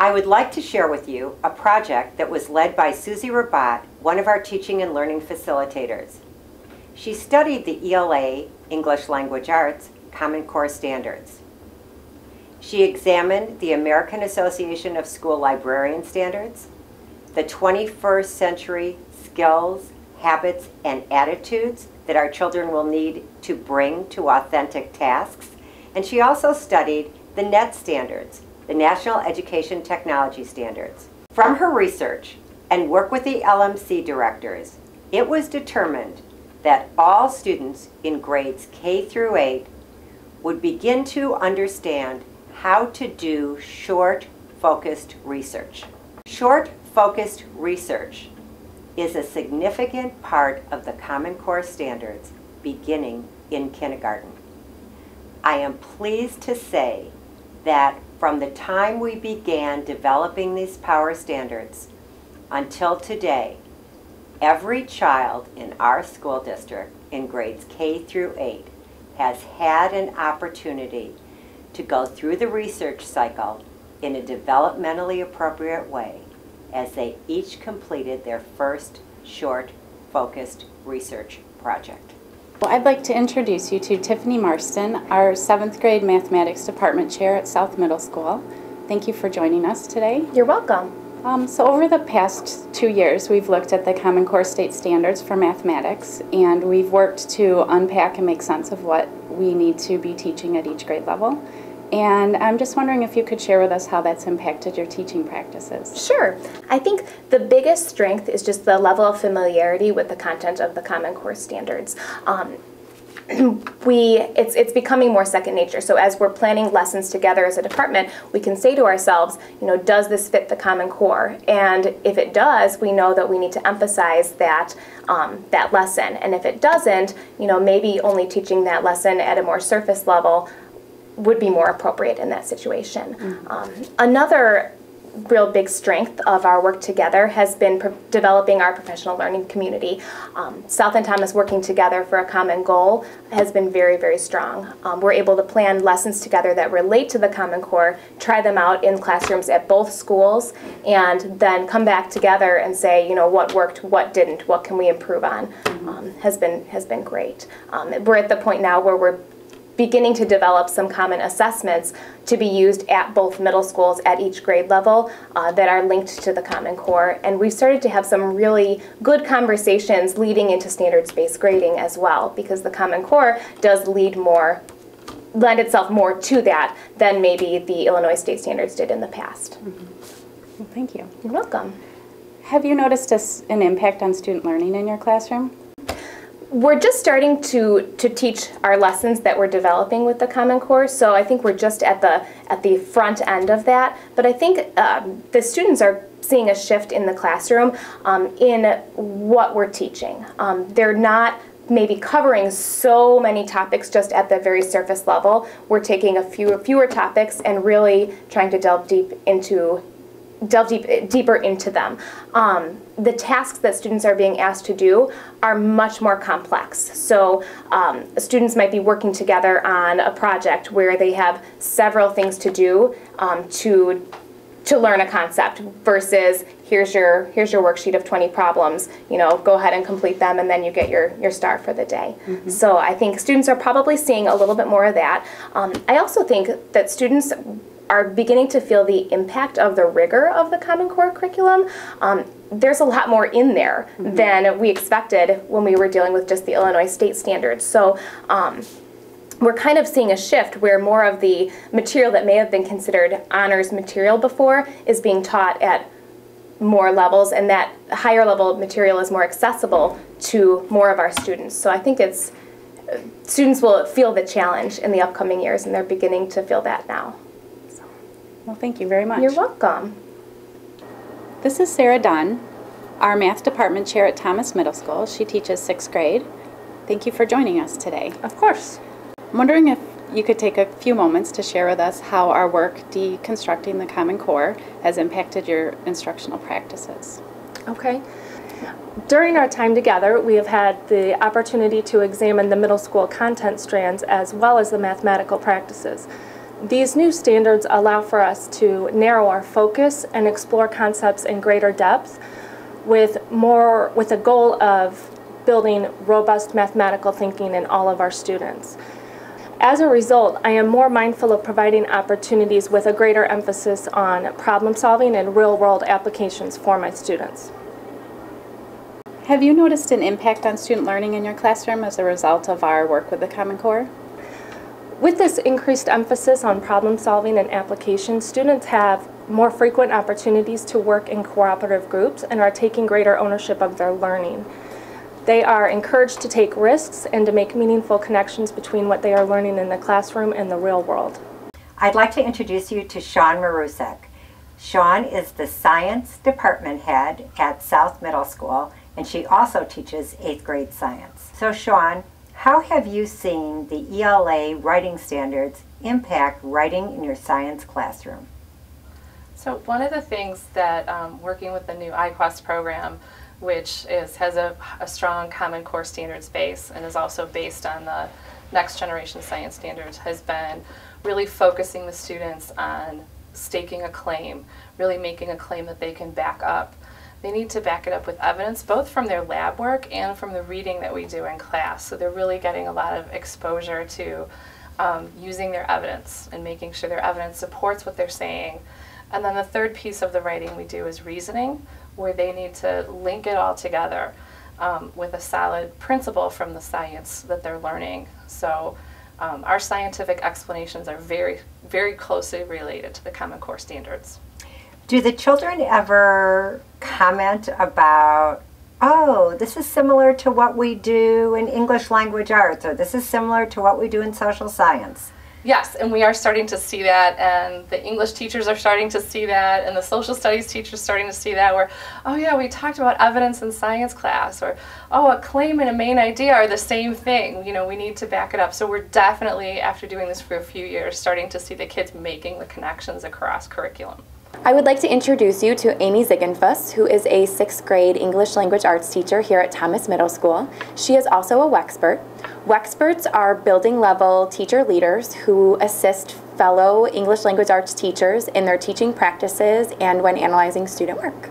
I would like to share with you a project that was led by Susie Rabat, one of our teaching and learning facilitators. She studied the ELA, English Language Arts, Common Core standards. She examined the American Association of School Librarian standards, the 21st century skills, habits, and attitudes that our children will need to bring to authentic tasks, and she also studied the NET standards, the National Education Technology Standards. From her research and work with the LMC directors, it was determined that all students in grades K through 8 would begin to understand how to do short, focused research. Short, focused research is a significant part of the Common Core standards beginning in kindergarten. I am pleased to say that from the time we began developing these power standards until today, every child in our school district in grades K through 8 has had an opportunity to go through the research cycle in a developmentally appropriate way as they each completed their first short, focused research project. Well, I'd like to introduce you to Tiffany Marston, our 7th grade mathematics department chair at South Middle School. Thank you for joining us today. You're welcome. So over the past 2 years, we've looked at the Common Core state standards for mathematics, and we've worked to unpack and make sense of what we need to be teaching at each grade level. And I'm just wondering if you could share with us how that's impacted your teaching practices. Sure. I think the biggest strength is just the level of familiarity with the content of the Common Core standards. It's becoming more second nature. So as we're planning lessons together as a department, we can say to ourselves, does this fit the Common Core? And if it does, we know that we need to emphasize that that lesson. And if it doesn't, maybe only teaching that lesson at a more surface level would be more appropriate in that situation. Another real big strength of our work together has been developing our professional learning community. South and Thomas working together for a common goal has been very, very strong. We're able to plan lessons together that relate to the Common Core, try them out in classrooms at both schools, and then come back together and say, what worked, what didn't, what can we improve on, has been great. We're at the point now where we're beginning to develop some common assessments to be used at both middle schools at each grade level that are linked to the Common Core. And we've started to have some really good conversations leading into standards-based grading as well, because the Common Core does lend itself more to that than maybe the Illinois state standards did in the past. Well, thank you. You're welcome. Have you noticed an impact on student learning in your classroom? We're just starting to teach our lessons that we're developing with the Common Core, so I think we're just at the front end of that. But I think the students are seeing a shift in the classroom in what we're teaching. They're not maybe covering so many topics just at the very surface level. We're taking fewer topics and really trying to delve deeper into them. The tasks that students are being asked to do are much more complex. So students might be working together on a project where they have several things to do to learn a concept versus here's your worksheet of 20 problems, go ahead and complete them and then you get your star for the day. So I think students are probably seeing a little bit more of that. I also think that students are beginning to feel the impact of the rigor of the Common Core curriculum. There's a lot more in there than we expected when we were dealing with just the Illinois state standards. So we're kind of seeing a shift where more of the material that may have been considered honors material before is being taught at more levels, and that higher level material is more accessible to more of our students. So I think students will feel the challenge in the upcoming years, and they're beginning to feel that now. Well, thank you very much. You're welcome. This is Sarah Dunn, our math department chair at Thomas Middle School. She teaches 6th grade. Thank you for joining us today. Of course. I'm wondering if you could take a few moments to share with us how our work deconstructing the Common Core has impacted your instructional practices. Okay. During our time together, we have had the opportunity to examine the middle school content strands as well as the mathematical practices. These new standards allow for us to narrow our focus and explore concepts in greater depth with a goal of building robust mathematical thinking in all of our students. As a result, I am more mindful of providing opportunities with a greater emphasis on problem solving and real-world applications for my students. Have you noticed an impact on student learning in your classroom as a result of our work with the Common Core? With this increased emphasis on problem solving and application, students have more frequent opportunities to work in cooperative groups and are taking greater ownership of their learning. They are encouraged to take risks and to make meaningful connections between what they are learning in the classroom and the real world. I'd like to introduce you to Sean Marusek. Sean is the science department head at South Middle School, and she also teaches 8th grade science. So Sean, how have you seen the ELA writing standards impact writing in your science classroom? So one of the things that working with the new IQuest program, which has a strong Common Core standards base and is also based on the next generation science standards, has been really focusing the students on staking a claim, really making a claim that they can back up. They need to back it up with evidence, both from their lab work and from the reading that we do in class. So they're really getting a lot of exposure to using their evidence and making sure their evidence supports what they're saying. And then the third piece of the writing we do is reasoning, where they need to link it all together with a solid principle from the science that they're learning. So our scientific explanations are very, very closely related to the Common Core standards. Do the children ever comment about, oh, this is similar to what we do in English language arts, or this is similar to what we do in social science? Yes, and we are starting to see that, and the English teachers are starting to see that, and the social studies teachers are starting to see that, where, oh yeah, we talked about evidence in science class, or, oh, a claim and a main idea are the same thing. You know, we need to back it up. So we're definitely, after doing this for a few years, starting to see the kids making the connections across curriculum. I would like to introduce you to Amycanthus, who is a 6th grade English language arts teacher here at Thomas Middle School. She is also a Wexpert. Wexperts are building level teacher leaders who assist fellow English language arts teachers in their teaching practices and when analyzing student work.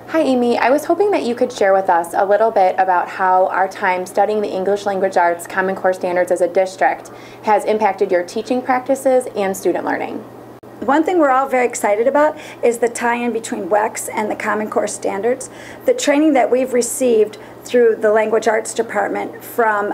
Hi Amy, I was hoping that you could share with us a little bit about how our time studying the English language arts Common Core standards as a district has impacted your teaching practices and student learning. One thing we're all very excited about is the tie-in between WEX and the Common Core standards. The training that we've received through the Language Arts Department from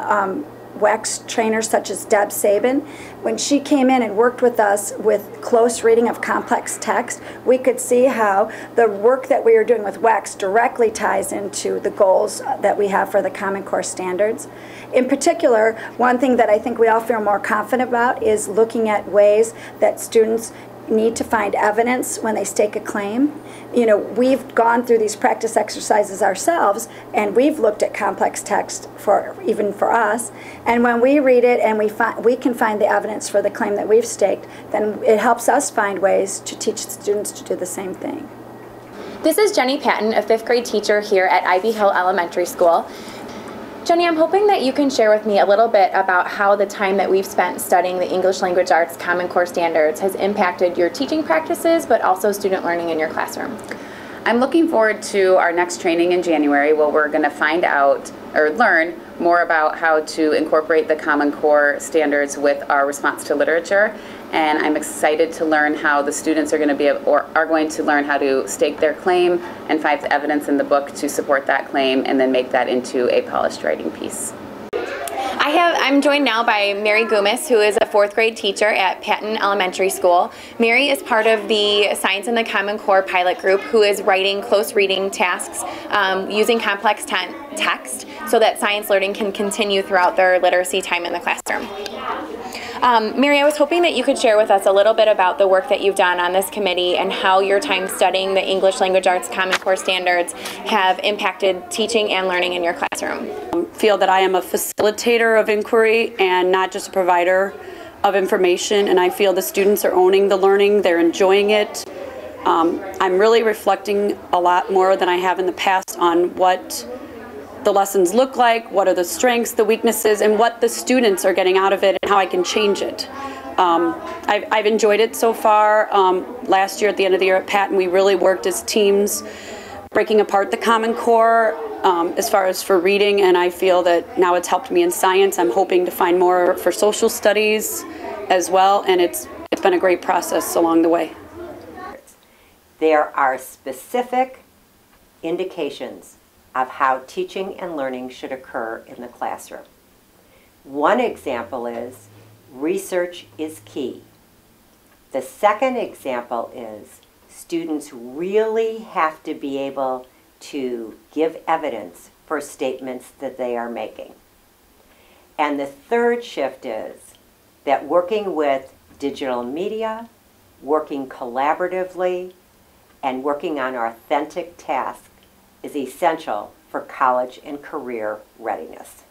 WEX trainers such as Deb Sabin, when she came in and worked with us with close reading of complex text, we could see how the work that we are doing with WEX directly ties into the goals that we have for the Common Core standards. In particular, one thing that I think we all feel more confident about is looking at ways that students need to find evidence when they stake a claim. You know, we've gone through these practice exercises ourselves, and we've looked at complex text even for us. And when we read it and we can find the evidence for the claim that we've staked, then it helps us find ways to teach students to do the same thing. This is Jenny Patton, a 5th grade teacher here at Ivy Hill Elementary School. Jenny, I'm hoping that you can share with me a little bit about how the time that we've spent studying the English language arts Common Core standards has impacted your teaching practices, but also student learning in your classroom. I'm looking forward to our next training in January, where we're going to find out or learn more about how to incorporate the Common Core standards with our response to literature. And I'm excited to learn how the students are going to learn how to stake their claim and find the evidence in the book to support that claim and then make that into a polished writing piece. I'm joined now by Mary Goomis, who is a 4th grade teacher at Patton Elementary School. Mary is part of the Science in the Common Core pilot group, who is writing close reading tasks using complex text so that science learning can continue throughout their literacy time in the classroom. Mary, I was hoping that you could share with us a little bit about the work that you've done on this committee and how your time studying the English language arts Common Core standards have impacted teaching and learning in your classroom. I feel that I am a facilitator of inquiry and not just a provider of information, and I feel the students are owning the learning, they're enjoying it. I'm really reflecting a lot more than I have in the past on what the lessons look like, what are the strengths, the weaknesses, and what the students are getting out of it and how I can change it. I've enjoyed it so far. Last year at the end of the year at Patton, we really worked as teams breaking apart the Common Core as far as for reading, and I feel that now it's helped me in science. I'm hoping to find more for social studies as well, and it's been a great process along the way. There are specific indications of how teaching and learning should occur in the classroom. One example is research is key. The second example is students really have to be able to give evidence for statements that they are making. And the third shift is that working with digital media, working collaboratively, and working on authentic tasks is essential for college and career readiness.